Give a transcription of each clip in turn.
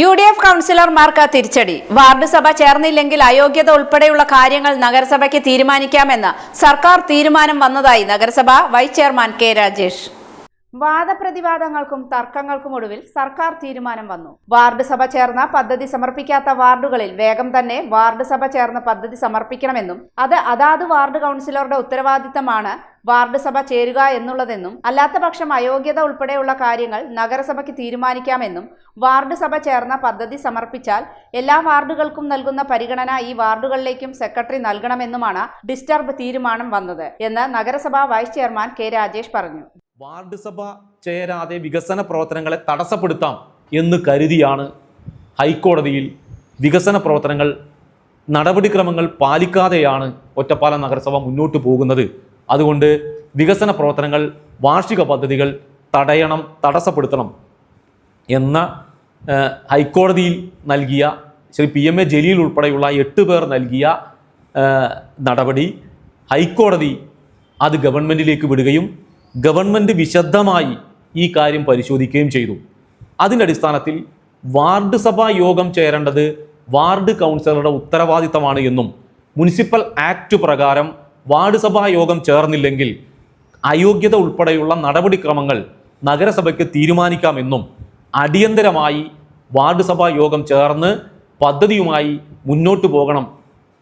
UDF കൗൺസിലർമാർക്ക് തിരിച്ചടി. Ward സഭ ചേർന്നില്ലെങ്കിൽ അയോഗ്യത ഉൾപ്പെടെയുള്ള കാര്യങ്ങൾ നഗരസഭയ്ക്ക് തീരുമാനിക്കാമെന്ന് സർക്കാർ തീരുമാനം വന്നതായി നഗരസഭ വൈസ് ചെയർമാൻ കെ രാജേഷ്. വാദപ്രതിവാദങ്ങൾക്കും തർക്കങ്ങൾക്കും ഒടുവിൽ സർക്കാർ തീരുമാനം വന്നു. വാർഡ് സഭ ചേർന്ന പദ്ധതി സമർപ്പിക്കാത്ത വാർഡുകളിൽ വേഗം തന്നെ വാർഡ് സഭ ചേർന്ന പദ്ധതി സമർപ്പിക്കണമെന്നും അത് അതാത് വാർഡ് കൗൺസിലറുടെ ഉത്തരവാദിത്തമാണ് വാർഡ് സഭ ചേരുക എന്നുള്ളതെന്നും അല്ലാത്തപക്ഷം അയോഗ്യത ഉൾപ്പെടെയുള്ള കാര്യങ്ങൾ നഗരസഭയ്ക്ക് തീരുമാനിക്കാമെന്നും വാർഡ് സഭ ചേർന്ന പദ്ധതി സമർപ്പിച്ചാൽ എല്ലാ വാർഡുകൾക്കും നൽകുന്ന പരിഗണന ഈ വാർഡുകളിലേക്കും സെക്രട്ടറി നൽകണമെന്നുമാണ് ഡിസ്റ്റർബ് തീരുമാനം വന്നത് എന്ന് നഗരസഭ വൈസ് ചെയർമാൻ കെ രാജേഷ് പറഞ്ഞു. വാർഡ് സഭ ചേരാതെ വികസന പ്രവർത്തനങ്ങളെ തടസ്സപ്പെടുത്താം എന്ന് കരുതിയാണ് ഹൈക്കോടതിയിൽ വികസന പ്രവർത്തനങ്ങൾ നടപടിക്രമങ്ങൾ പാലിക്കാതെയാണ് ഒറ്റപ്പാലം നഗരസഭ മുന്നോട്ട് പോകുന്നത്. അതുകൊണ്ട് വികസന പ്രവർത്തനങ്ങൾ വാർഷിക പദ്ധതികൾ തടയണം, തടസ്സപ്പെടുത്തണം എന്ന ഹൈക്കോടതിയിൽ നൽകിയ ശ്രീ PMA ജലീൽ ഉൾപ്പെടെയുള്ള 8 പേർ നൽകിയ നടപടി ഹൈക്കോടതി അത് ഗവൺമെൻറ്റിലേക്ക് വിടുകയും ഗവൺമെൻറ് വിശദമായി ഈ കാര്യം പരിശോധിക്കുകയും ചെയ്തു. അതിൻ്റെ അടിസ്ഥാനത്തിൽ വാർഡ് സഭാ യോഗം ചേരേണ്ടത് വാർഡ് കൗൺസിലറുടെ ഉത്തരവാദിത്തമാണ് എന്നും മുനിസിപ്പൽ ആക്ട് പ്രകാരം വാർഡ് സഭാ യോഗം ചേർന്നില്ലെങ്കിൽ അയോഗ്യത ഉൾപ്പെടെയുള്ള നടപടിക്രമങ്ങൾ നഗരസഭയ്ക്ക് തീരുമാനിക്കാമെന്നും അടിയന്തരമായി വാർഡ് സഭാ യോഗം ചേർന്ന് പദ്ധതിയുമായി മുന്നോട്ട് പോകണം,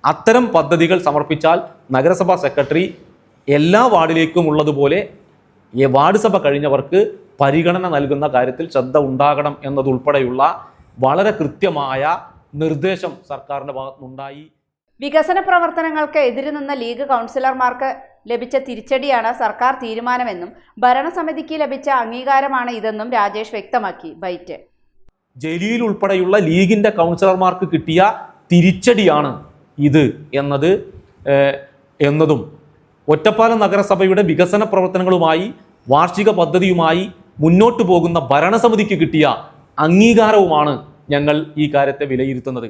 അത്തരം പദ്ധതികൾ സമർപ്പിച്ചാൽ നഗരസഭാ സെക്രട്ടറി എല്ലാ വാർഡിലേക്കും ഉള്ളതുപോലെ വാർഡ് സഭ കഴിഞ്ഞവർക്ക് പരിഗണന നൽകുന്ന കാര്യത്തിൽ ശ്രദ്ധ ഉണ്ടാകണം എന്നതുൾപ്പെടെയുള്ള വളരെ കൃത്യമായ നിർദ്ദേശം സർക്കാരിൻ്റെ ഭാഗത്തുനിന്നുണ്ടായി. വികസന പ്രവർത്തനങ്ങൾക്ക് എതിര് നിന്ന ലീഗ് കൗൺസിലർമാർക്ക് ലഭിച്ച തിരിച്ചടിയാണ് സർക്കാർ തീരുമാനമെന്നും ഭരണസമിതിക്ക് ലഭിച്ച അംഗീകാരമാണ് ഇതെന്നും രാജേഷ് വ്യക്തമാക്കി. ബൈറ്റ് ജലീൽ ഉൾപ്പെടെയുള്ള ലീഗിൻ്റെ കൗൺസിലർമാർക്ക് കിട്ടിയ തിരിച്ചടിയാണ് ഇത് എന്നതും ഒറ്റപ്പാലം നഗരസഭയുടെ വികസന പ്രവർത്തനങ്ങളുമായി വാർഷിക പദ്ധതിയുമായി മുന്നോട്ട് പോകുന്ന ഭരണസമിതിക്ക് കിട്ടിയ അംഗീകാരവുമാണ് ഞങ്ങൾ ഈ കാര്യത്തെ വിലയിരുത്തുന്നത്.